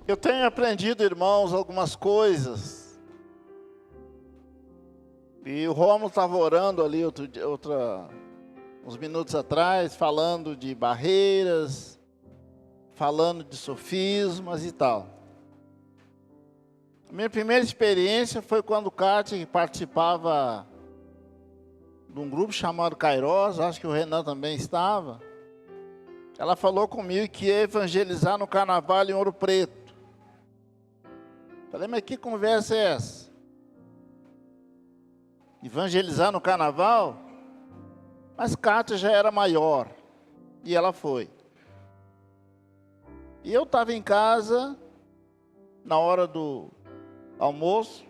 Eu tenho aprendido, irmãos, algumas coisas. E o Rômulo estava orando ali uns minutos atrás, falando de barreiras, falando de sofismas e tal. A minha primeira experiência foi quando o Kátia participava de um grupo chamado Kairos, acho que o Renan também estava. Ela falou comigo que ia evangelizar no carnaval em Ouro Preto. Falei, mas que conversa é essa? Evangelizar no carnaval? Mas Kátia já era maior, e ela foi. E eu estava em casa, na hora do almoço,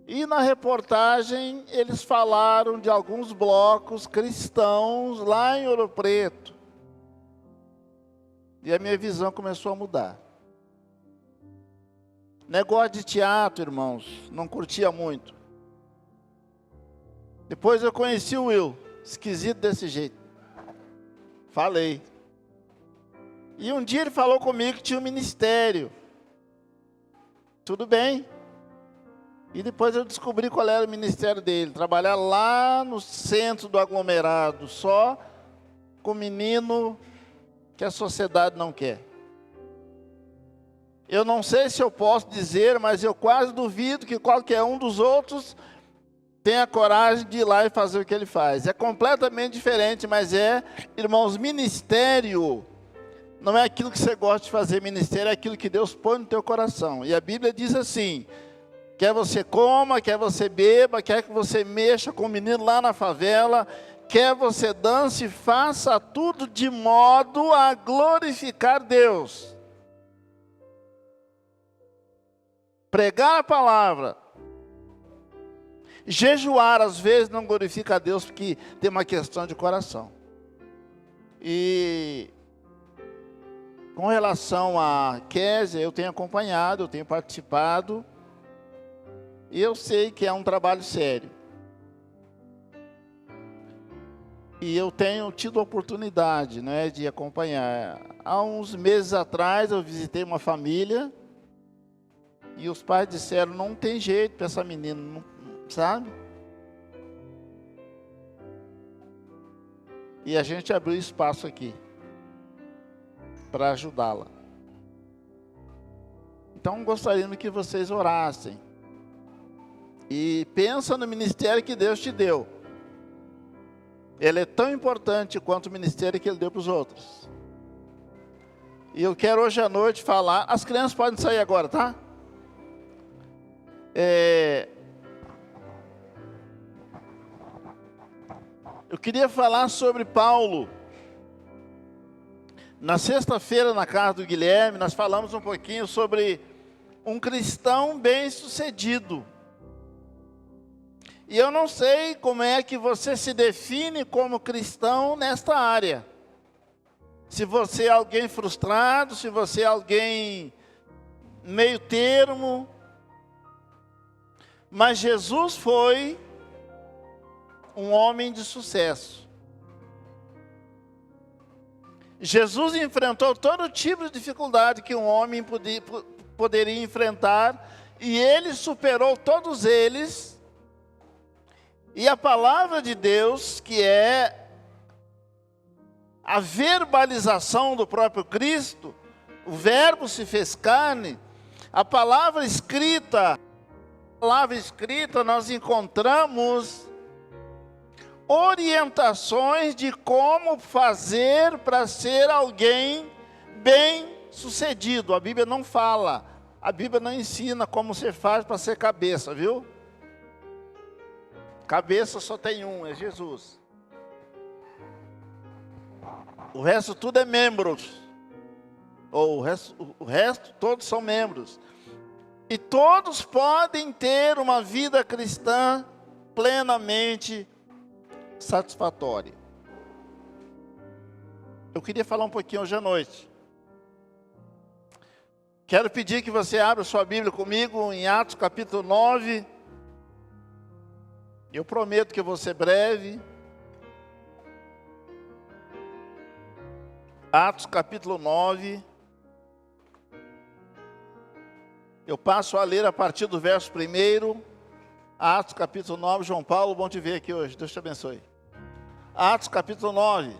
e na reportagem eles falaram de alguns blocos cristãos lá em Ouro Preto. E a minha visão começou a mudar. Negócio de teatro, irmãos, não curtia muito. Depois eu conheci o Will, esquisito desse jeito. Falei. E um dia ele falou comigo que tinha um ministério. Tudo bem. E depois eu descobri qual era o ministério dele. Trabalhar lá no centro do aglomerado, só com menino que a sociedade não quer. Eu não sei se eu posso dizer, mas eu quase duvido que qualquer um dos outros tenha coragem de ir lá e fazer o que ele faz. É completamente diferente, mas irmãos, ministério não é aquilo que você gosta de fazer. Ministério é aquilo que Deus põe no teu coração. E a Bíblia diz assim: quer você coma, quer você beba, quer que você mexa com o menino lá na favela, quer você dance, faça tudo de modo a glorificar Deus. Pregar a palavra, jejuar às vezes não glorifica a Deus porque tem uma questão de coração. E com relação a Kézia, eu tenho acompanhado, eu tenho participado, e eu sei que é um trabalho sério. E eu tenho tido a oportunidade, né, de acompanhar. Há uns meses atrás eu visitei uma família e os pais disseram, não tem jeito para essa menina, não, sabe? E a gente abriu espaço aqui para ajudá-la. Então gostaria que vocês orassem. E pensa no ministério que Deus te deu. Ele é tão importante quanto o ministério que Ele deu para os outros. E eu quero hoje à noite falar. As crianças podem sair agora, tá? Eu queria falar sobre Paulo. Na sexta-feira, na casa do Guilherme, nós falamos um pouquinho sobre um cristão bem-sucedido. E eu não sei como é que você se define como cristão nesta área. Se você é alguém frustrado, se você é alguém meio termo. Mas Jesus foi um homem de sucesso. Jesus enfrentou todo tipo de dificuldade que um homem poderia enfrentar, e ele superou todos eles. E a palavra de Deus, que é a verbalização do próprio Cristo, o verbo se fez carne, a palavra escrita nós encontramos orientações de como fazer para ser alguém bem-sucedido. A Bíblia não fala, a Bíblia não ensina como você faz para ser cabeça, viu? Cabeça só tem um, é Jesus. O resto tudo é membros. Ou o resto todos são membros. E todos podem ter uma vida cristã plenamente satisfatória. Eu queria falar um pouquinho hoje à noite. Quero pedir que você abra sua Bíblia comigo em Atos capítulo 9. Eu prometo que eu vou ser breve. Atos capítulo 9. Eu passo a ler a partir do verso 1, Atos capítulo 9, João Paulo, bom te ver aqui hoje, Deus te abençoe. Atos capítulo 9.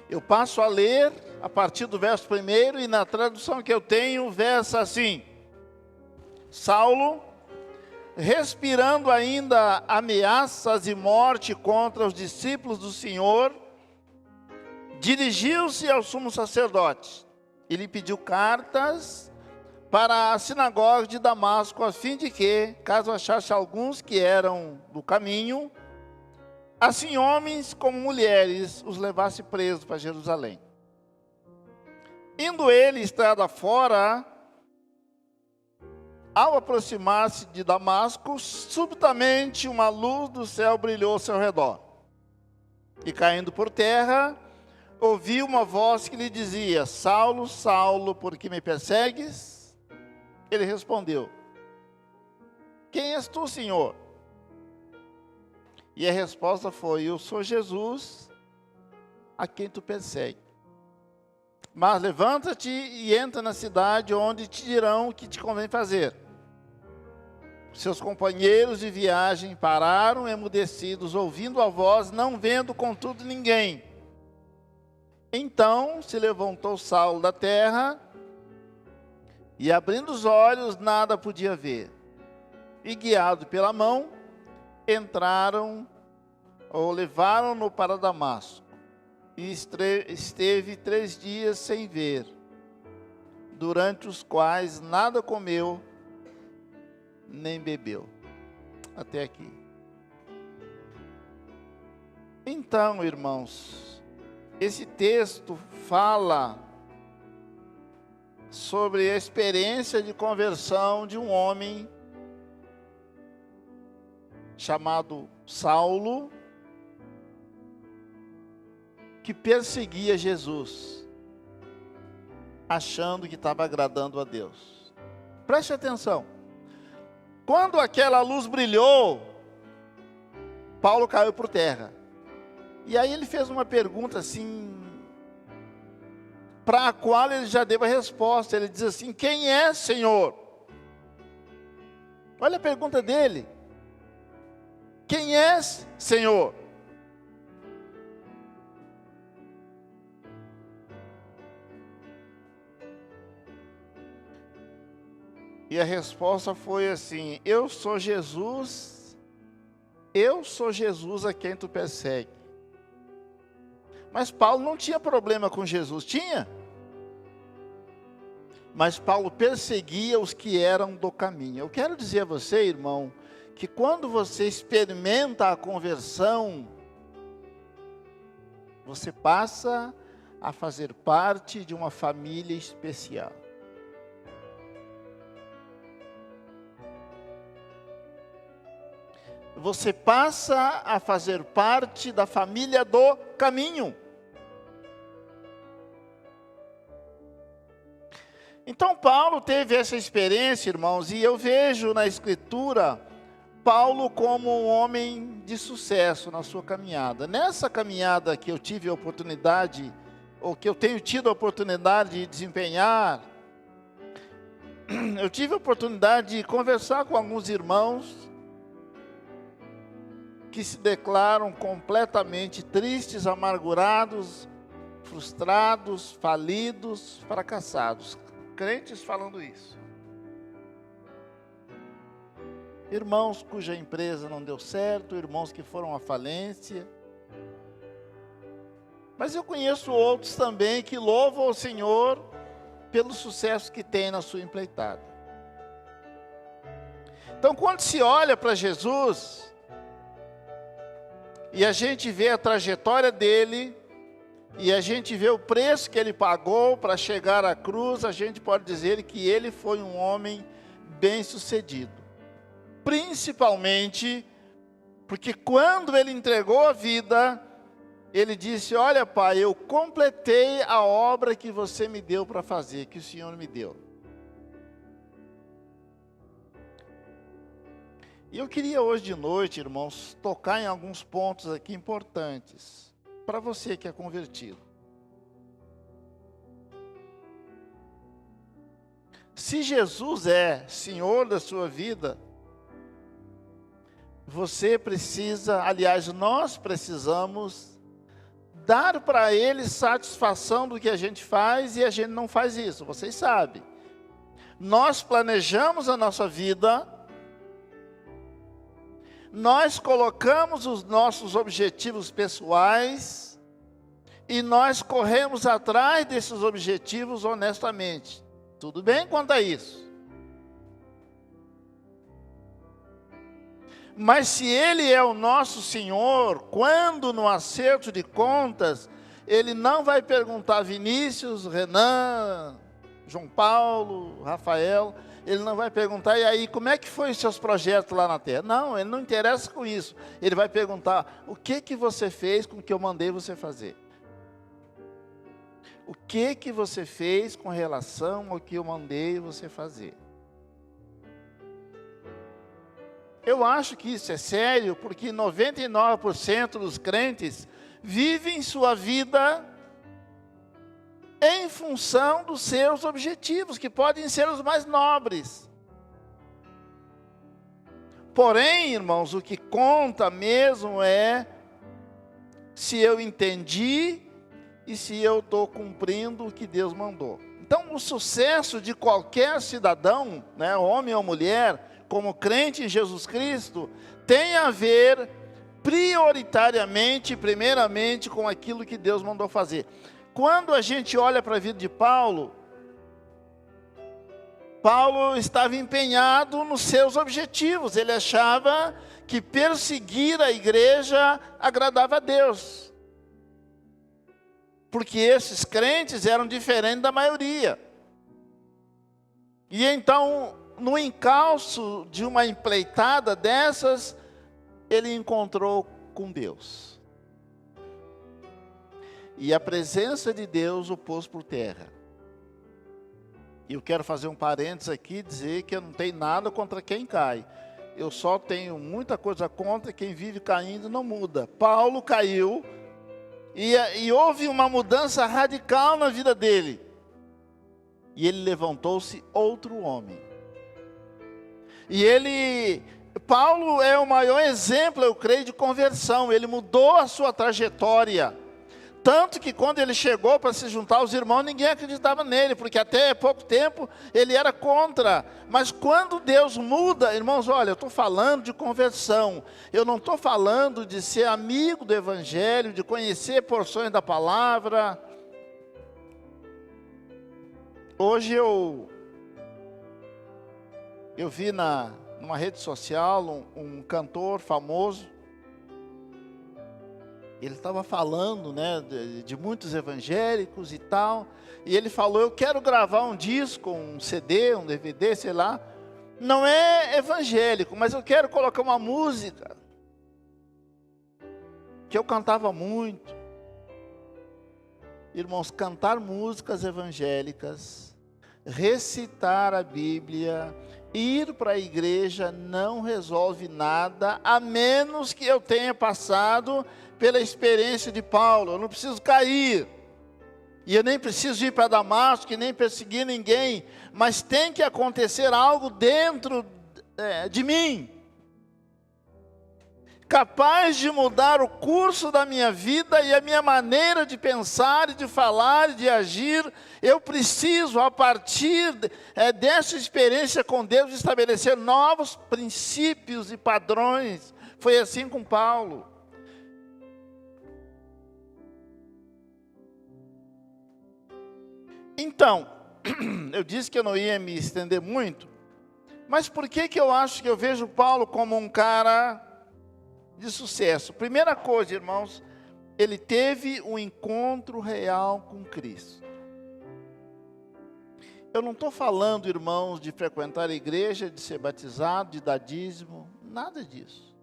Eu passo a ler a partir do verso 1 e na tradução que eu tenho, versa assim: Saulo, respirando ainda ameaças e morte contra os discípulos do Senhor, dirigiu-se ao sumo sacerdote e lhe pediu cartas para a sinagoga de Damasco, a fim de que, caso achasse alguns que eram do caminho, assim homens como mulheres, os levasse presos para Jerusalém. Indo ele estrada fora, ao aproximar-se de Damasco, subitamente uma luz do céu brilhou ao seu redor. E caindo por terra, ouviu uma voz que lhe dizia: Saulo, Saulo, por que me persegues? Ele respondeu: Quem és tu, Senhor? E a resposta foi: Eu sou Jesus, a quem tu persegue. Mas levanta-te e entra na cidade, onde te dirão o que te convém fazer. Seus companheiros de viagem pararam emudecidos, ouvindo a voz, não vendo contudo ninguém. Então se levantou Saulo da terra, e abrindo os olhos, nada podia ver. E guiado pela mão, entraram, ou levaram-no para Damasco. E esteve 3 dias sem ver, durante os quais nada comeu, nem bebeu. Até aqui. Então, irmãos, esse texto fala sobre a experiência de conversão de um homem chamado Saulo, que perseguia Jesus, achando que estava agradando a Deus. Preste atenção. Quando aquela luz brilhou, Paulo caiu por terra. E aí ele fez uma pergunta assim, para a qual ele já deu a resposta. Ele diz assim: Quem é, Senhor? Olha a pergunta dele. Quem és, Senhor? E a resposta foi assim: Eu sou Jesus a quem tu persegue. Mas Paulo não tinha problema com Jesus, tinha? Mas Paulo perseguia os que eram do caminho. Eu quero dizer a você, irmão, que quando você experimenta a conversão, você passa a fazer parte de uma família especial. Você passa a fazer parte da família do caminho. Então Paulo teve essa experiência, irmãos, e eu vejo na Escritura Paulo como um homem de sucesso na sua caminhada. Nessa caminhada que eu tive a oportunidade, ou que eu tenho tido a oportunidade de desempenhar, eu tive a oportunidade de conversar com alguns irmãos que se declaram completamente tristes, amargurados, frustrados, falidos, fracassados. Crentes falando isso. Irmãos cuja empresa não deu certo, irmãos que foram à falência. Mas eu conheço outros também que louvam o Senhor pelo sucesso que tem na sua empreitada. Então, quando se olha para Jesus e a gente vê a trajetória dele, e a gente vê o preço que ele pagou para chegar à cruz, a gente pode dizer que ele foi um homem bem-sucedido. Principalmente porque quando ele entregou a vida, ele disse: Olha, Pai, eu completei a obra que você me deu para fazer, que o Senhor me deu. E eu queria hoje de noite, irmãos, tocar em alguns pontos aqui importantes para você que é convertido. Se Jesus é Senhor da sua vida, você precisa, aliás, nós precisamos dar para Ele satisfação do que a gente faz, e a gente não faz isso, vocês sabem. Nós planejamos a nossa vida, nós colocamos os nossos objetivos pessoais, e nós corremos atrás desses objetivos honestamente. Tudo bem quanto a isso. Mas se Ele é o nosso Senhor, quando no acerto de contas, Ele não vai perguntar Vinícius, Renan, João Paulo, Rafael, Ele não vai perguntar, e aí, como é que foi os seus projetos lá na terra? Não, Ele não interessa com isso. Ele vai perguntar, o que você fez com o que eu mandei você fazer? O que você fez com relação ao que eu mandei você fazer? Eu acho que isso é sério, porque 99% dos crentes vivem sua vida em função dos seus objetivos, que podem ser os mais nobres. Porém, irmãos, o que conta mesmo é se eu entendi e se eu estou cumprindo o que Deus mandou. Então, o sucesso de qualquer cidadão, né, homem ou mulher, como crente em Jesus Cristo, tem a ver prioritariamente, primeiramente, com aquilo que Deus mandou fazer. Quando a gente olha para a vida de Paulo, Paulo estava empenhado nos seus objetivos. Ele achava que perseguir a igreja agradava a Deus, porque esses crentes eram diferentes da maioria. E então, no encalço de uma empreitada dessas, ele encontrou com Deus. E a presença de Deus o pôs por terra. E eu quero fazer um parênteses aqui, dizer que eu não tenho nada contra quem cai. Eu só tenho muita coisa contra quem vive caindo e não muda. Paulo caiu, e houve uma mudança radical na vida dele. E ele levantou-se outro homem. E Paulo é o maior exemplo, eu creio, de conversão. Ele mudou a sua trajetória. Tanto que quando ele chegou para se juntar aos irmãos, ninguém acreditava nele, porque até pouco tempo ele era contra. Mas quando Deus muda, irmãos, olha, eu estou falando de conversão. Eu não estou falando de ser amigo do Evangelho, de conhecer porções da palavra. Hoje eu vi numa rede social um cantor famoso. Ele estava falando, né, de muitos evangélicos e tal, e ele falou, eu quero gravar um disco, um CD, um DVD, sei lá, não é evangélico, mas eu quero colocar uma música, que eu cantava muito. Irmãos, cantar músicas evangélicas, recitar a Bíblia, ir para a igreja não resolve nada, a menos que eu tenha passado pela experiência de Paulo. Eu não preciso cair, e eu nem preciso ir para Damasco, e nem perseguir ninguém, mas tem que acontecer algo dentro de mim, capaz de mudar o curso da minha vida e a minha maneira de pensar, de falar, de agir. Eu preciso, a partir dessa experiência com Deus, estabelecer novos princípios e padrões. Foi assim com Paulo. Então, eu disse que eu não ia me estender muito, mas por que eu acho que eu vejo Paulo como um cara de sucesso? Primeira coisa, irmãos, ele teve um encontro real com Cristo. Eu não estou falando, irmãos, de frequentar a igreja, de ser batizado, de dar dízimo, nada disso.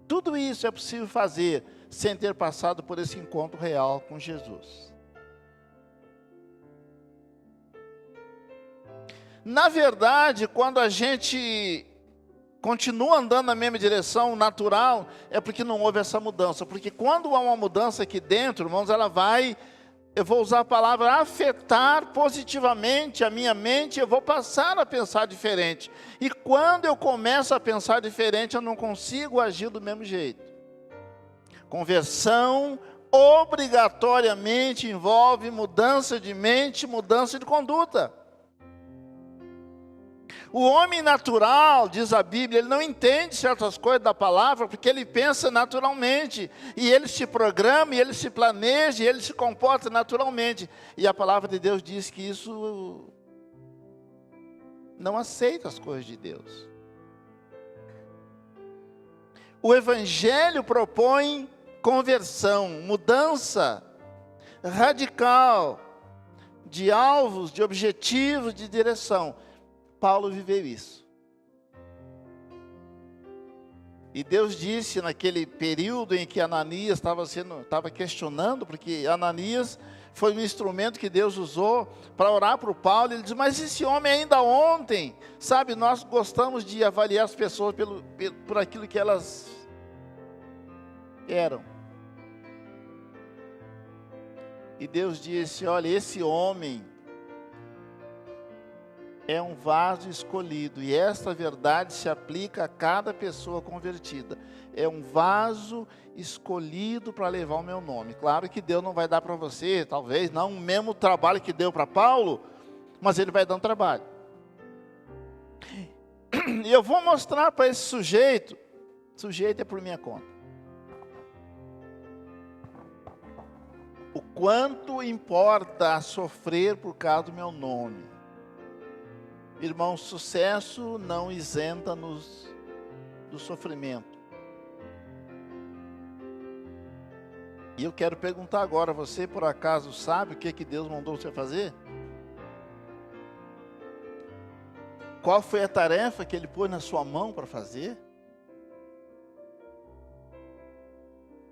Tudo isso é possível fazer sem ter passado por esse encontro real com Jesus. Na verdade, quando a gente continua andando na mesma direção natural, é porque não houve essa mudança. Porque quando há uma mudança aqui dentro, irmãos, ela vai eu vou usar a palavra afetar positivamente a minha mente, eu vou passar a pensar diferente. E quando eu começo a pensar diferente, eu não consigo agir do mesmo jeito. Conversão obrigatoriamente envolve mudança de mente, mudança de conduta. O homem natural, diz a Bíblia, ele não entende certas coisas da palavra, porque ele pensa naturalmente, e ele se programa, e ele se planeja, e ele se comporta naturalmente. E a palavra de Deus diz que isso não aceita as coisas de Deus. O Evangelho propõe conversão, mudança radical de alvos, de objetivos, de direção. Paulo viveu isso. E Deus disse naquele período em que Ananias estava questionando, porque Ananias foi um instrumento que Deus usou para orar para o Paulo. Ele diz, mas esse homem ainda ontem, sabe, nós gostamos de avaliar as pessoas por aquilo que elas eram. E Deus disse, olha, esse homem é um vaso escolhido, e esta verdade se aplica a cada pessoa convertida. É um vaso escolhido para levar o meu nome. Claro que Deus não vai dar para você, talvez, não o mesmo trabalho que deu para Paulo, mas Ele vai dar um trabalho. E eu vou mostrar para esse sujeito é por minha conta, o quanto importa sofrer por causa do meu nome. Irmão, sucesso não isenta-nos do sofrimento. E eu quero perguntar agora, você por acaso sabe o que Deus mandou você fazer? Qual foi a tarefa que Ele pôs na sua mão para fazer?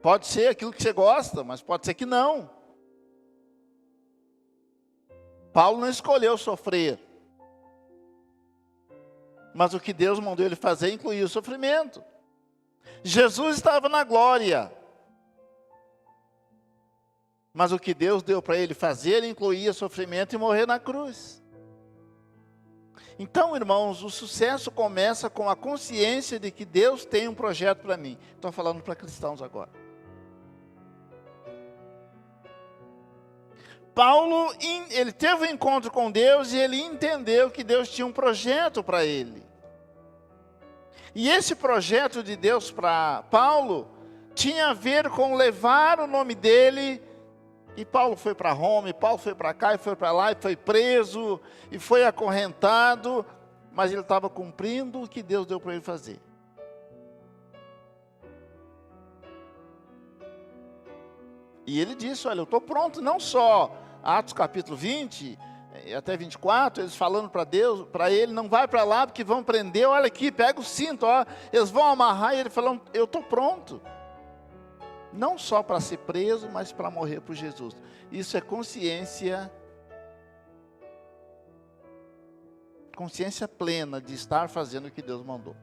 Pode ser aquilo que você gosta, mas pode ser que não. Paulo não escolheu sofrer. Mas o que Deus mandou ele fazer incluía o sofrimento. Jesus estava na glória. Mas o que Deus deu para ele fazer incluía sofrimento e morrer na cruz. Então, irmãos, o sucesso começa com a consciência de que Deus tem um projeto para mim. Estou falando para cristãos agora. Paulo, ele teve um encontro com Deus e ele entendeu que Deus tinha um projeto para ele. E esse projeto de Deus para Paulo tinha a ver com levar o nome dele. E Paulo foi para Roma, e Paulo foi para cá, e foi para lá, e foi preso, e foi acorrentado. Mas ele estava cumprindo o que Deus deu para ele fazer. E ele disse, olha, eu estou pronto, não só Atos capítulo 20, até 24, eles falando para Deus, para ele, não vai para lá porque vão prender, olha aqui, pega o cinto, ó, eles vão amarrar, e ele falou, eu estou pronto. Não só para ser preso, mas para morrer por Jesus. Isso é consciência plena de estar fazendo o que Deus mandou.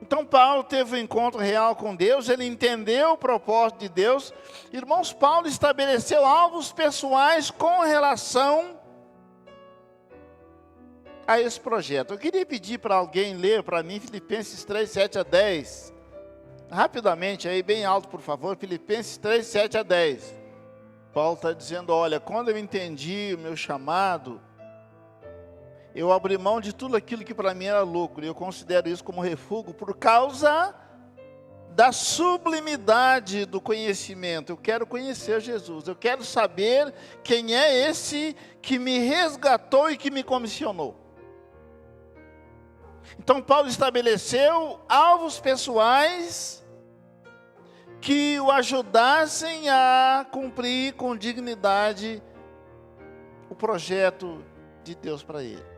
Então Paulo teve um encontro real com Deus, ele entendeu o propósito de Deus. Irmãos, Paulo estabeleceu alvos pessoais com relação a esse projeto. Eu queria pedir para alguém ler para mim Filipenses 3, 7 a 10. Rapidamente, aí bem alto por favor, Filipenses 3, 7 a 10. Paulo está dizendo, olha, quando eu entendi o meu chamado, eu abri mão de tudo aquilo que para mim era lucro, e eu considero isso como refúgio por causa da sublimidade do conhecimento. Eu quero conhecer Jesus, eu quero saber quem é esse que me resgatou e que me comissionou. Então Paulo estabeleceu alvos pessoais que o ajudassem a cumprir com dignidade o projeto de Deus para ele.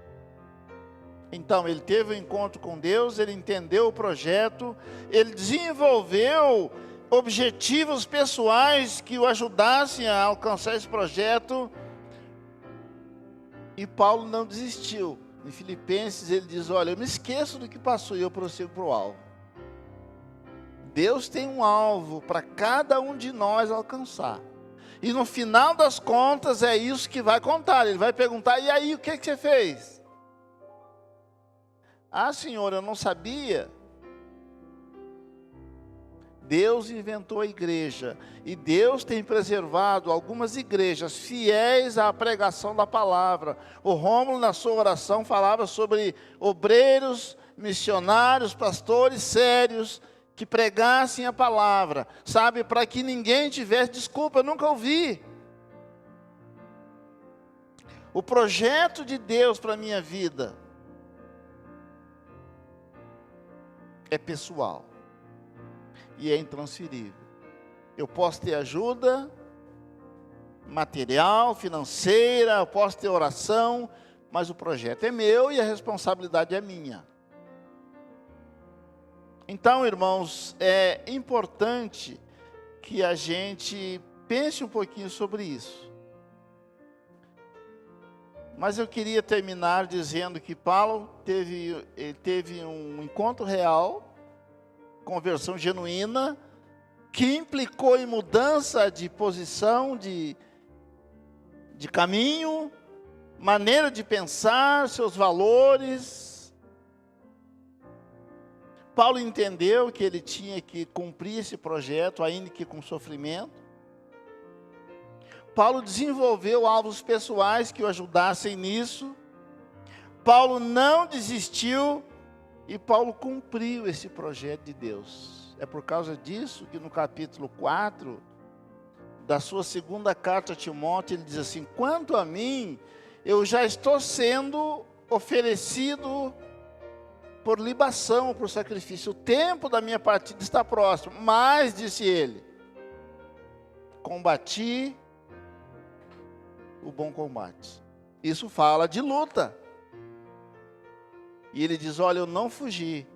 Então, ele teve um encontro com Deus, ele entendeu o projeto, ele desenvolveu objetivos pessoais que o ajudassem a alcançar esse projeto. E Paulo não desistiu. Em Filipenses ele diz, olha, eu me esqueço do que passou e eu prossigo para o alvo. Deus tem um alvo para cada um de nós alcançar. E no final das contas é isso que vai contar. Ele vai perguntar: e aí, o que você fez? Ah, Senhor, eu não sabia. Deus inventou a igreja. E Deus tem preservado algumas igrejas fiéis à pregação da palavra. O Rômulo, na sua oração, falava sobre obreiros, missionários, pastores sérios, que pregassem a palavra, sabe, para que ninguém tivesse desculpa, eu nunca ouvi. O projeto de Deus para a minha vida é pessoal e é intransferível. Eu posso ter ajuda material, financeira, eu posso ter oração, mas o projeto é meu e a responsabilidade é minha. Então, irmãos, é importante que a gente pense um pouquinho sobre isso. Mas eu queria terminar dizendo que Paulo teve um encontro real, conversão genuína, que implicou em mudança de posição, de caminho, maneira de pensar, seus valores. Paulo entendeu que ele tinha que cumprir esse projeto, ainda que com sofrimento. Paulo desenvolveu alvos pessoais que o ajudassem nisso. Paulo não desistiu e Paulo cumpriu esse projeto de Deus. É por causa disso que no capítulo 4 da sua segunda carta a Timóteo, ele diz assim: quanto a mim, eu já estou sendo oferecido por libação, por sacrifício. O tempo da minha partida está próximo. Mas, disse ele, combati o bom combate. Isso fala de luta. E ele diz: olha, eu não fugi.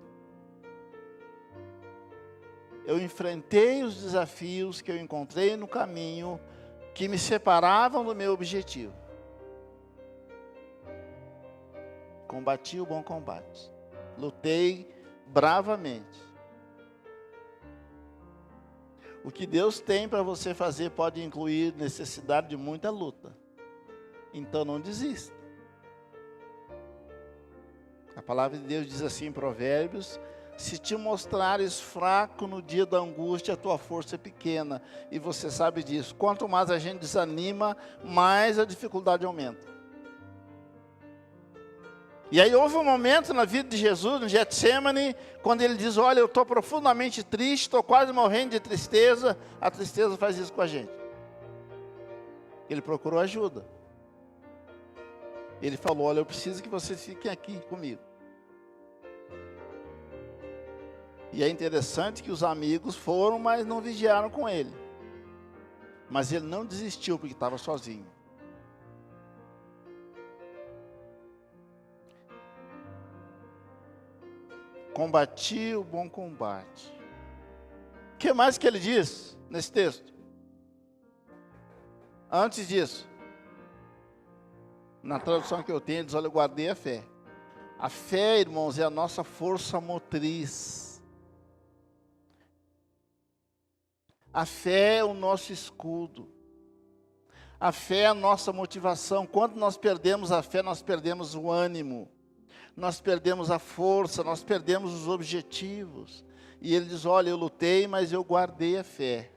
Eu enfrentei os desafios que eu encontrei no caminho, que me separavam do meu objetivo. Combati o bom combate. Lutei bravamente. O que Deus tem para você fazer pode incluir necessidade de muita luta. Então não desista. A palavra de Deus diz assim em Provérbios: se te mostrares fraco no dia da angústia, a tua força é pequena. E você sabe disso. Quanto mais a gente desanima, mais a dificuldade aumenta. E aí houve um momento na vida de Jesus, no Getsemane, quando ele diz: olha, eu estou profundamente triste, estou quase morrendo de tristeza. A tristeza faz isso com a gente. Ele procurou ajuda. Ele falou: olha, eu preciso que vocês fiquem aqui comigo. E é interessante que os amigos foram, mas não vigiaram com ele. Mas ele não desistiu porque estava sozinho. Combati o bom combate. O que mais que ele diz nesse texto? Antes disso, na tradução que eu tenho, ele diz: olha, eu guardei a fé. A fé, irmãos, é a nossa força motriz. A fé é o nosso escudo. A fé é a nossa motivação. Quando nós perdemos a fé, nós perdemos o ânimo. Nós perdemos a força, nós perdemos os objetivos. E ele diz: olha, eu lutei, mas eu guardei a fé.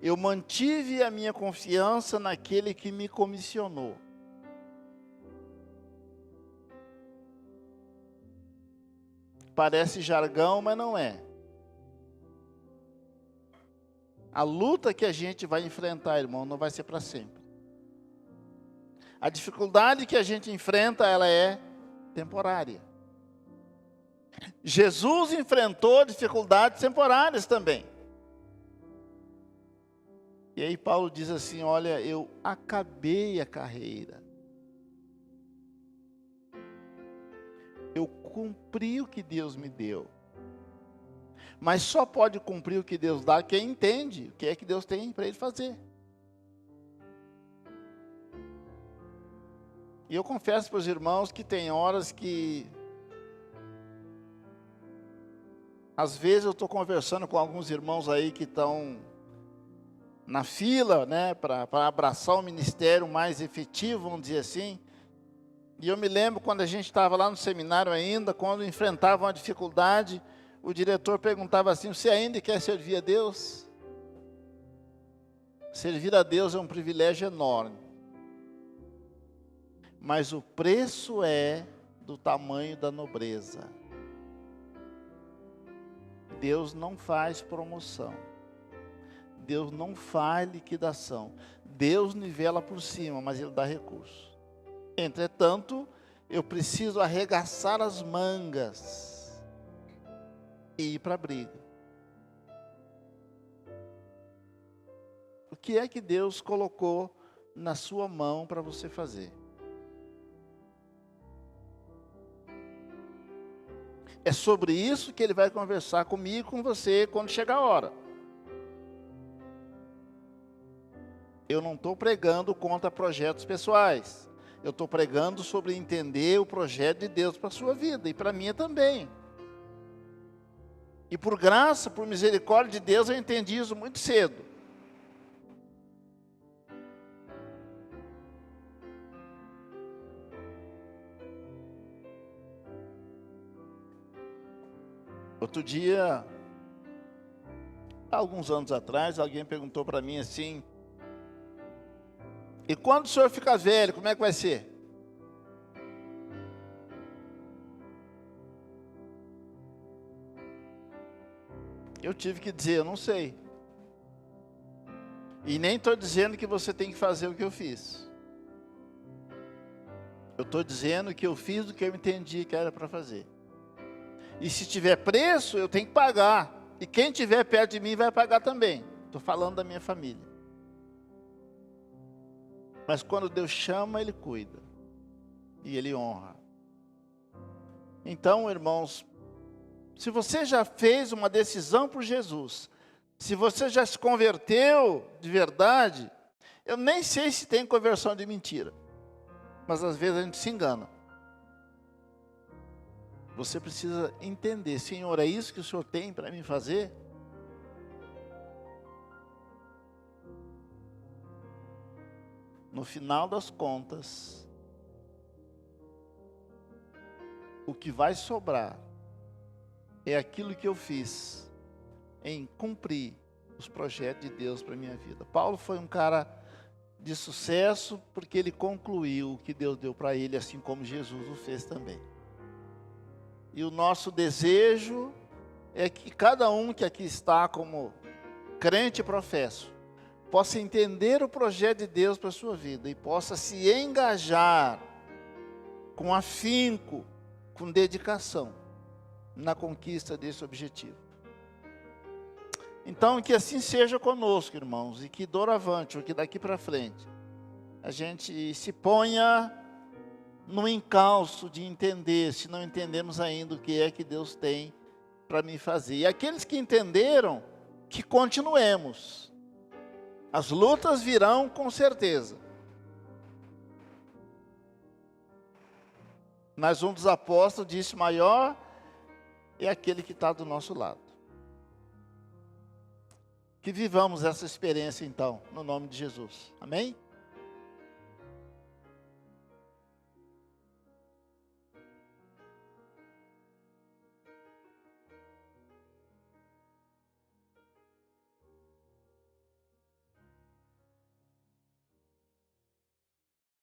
Eu mantive a minha confiança naquele que me comissionou. Parece jargão, mas não é. A luta que a gente vai enfrentar, irmão, não vai ser para sempre. A dificuldade que a gente enfrenta, ela é temporária. Jesus enfrentou dificuldades temporárias também. E aí Paulo diz assim: olha, eu acabei a carreira. Eu cumpri o que Deus me deu. Mas só pode cumprir o que Deus dá quem entende o que é que Deus tem para ele fazer. E eu confesso para os irmãos que tem horas que Às vezes eu estou conversando com alguns irmãos aí que estão na fila, né, para abraçar o ministério mais efetivo, vamos dizer assim. E eu me lembro quando a gente estava lá no seminário ainda, quando enfrentava uma dificuldade, o diretor perguntava assim: você ainda quer servir a Deus? Servir a Deus é um privilégio enorme. Mas o preço é do tamanho da nobreza. Deus não faz promoção. Deus não faz liquidação. Deus nivela por cima, mas Ele dá recurso. Entretanto, eu preciso arregaçar as mangas e ir para a briga. O que é que Deus colocou na sua mão para você fazer? É sobre isso que Ele vai conversar comigo e com você quando chegar a hora. Eu não estou pregando contra projetos pessoais. Eu estou pregando sobre entender o projeto de Deus para a sua vida e para a minha também. E por graça, por misericórdia de Deus, eu entendi isso muito cedo. Outro dia, alguns anos atrás, alguém perguntou para mim assim: e quando o senhor ficar velho, como é que vai ser? Eu tive que dizer: eu não sei. E nem estou dizendo que você tem que fazer o que eu fiz. Eu estou dizendo que eu fiz o que eu entendi que era para fazer. E se tiver preço, eu tenho que pagar. E quem estiver perto de mim vai pagar também. Estou falando da minha família. Mas quando Deus chama, Ele cuida. E Ele honra. Então, irmãos, se você já fez uma decisão por Jesus, se você já se converteu de verdade, eu nem sei se tem conversão de mentira. Mas às vezes a gente se engana. Você precisa entender: Senhor, é isso que o Senhor tem para mim fazer? No final das contas, o que vai sobrar é aquilo que eu fiz em cumprir os projetos de Deus para a minha vida. Paulo foi um cara de sucesso porque ele concluiu o que Deus deu para ele, assim como Jesus o fez também. E o nosso desejo é que cada um que aqui está como crente e professo possa entender o projeto de Deus para a sua vida e possa se engajar com afinco, com dedicação na conquista desse objetivo. Então, que assim seja conosco, irmãos, e que doravante, ou que daqui para frente, a gente se ponha no encalço de entender, se não entendemos ainda o que é que Deus tem para me fazer. E aqueles que entenderam, que continuemos. As lutas virão com certeza. Mas um dos apóstolos disse: maior é aquele que está do nosso lado. Que vivamos essa experiência então, no nome de Jesus. Amém?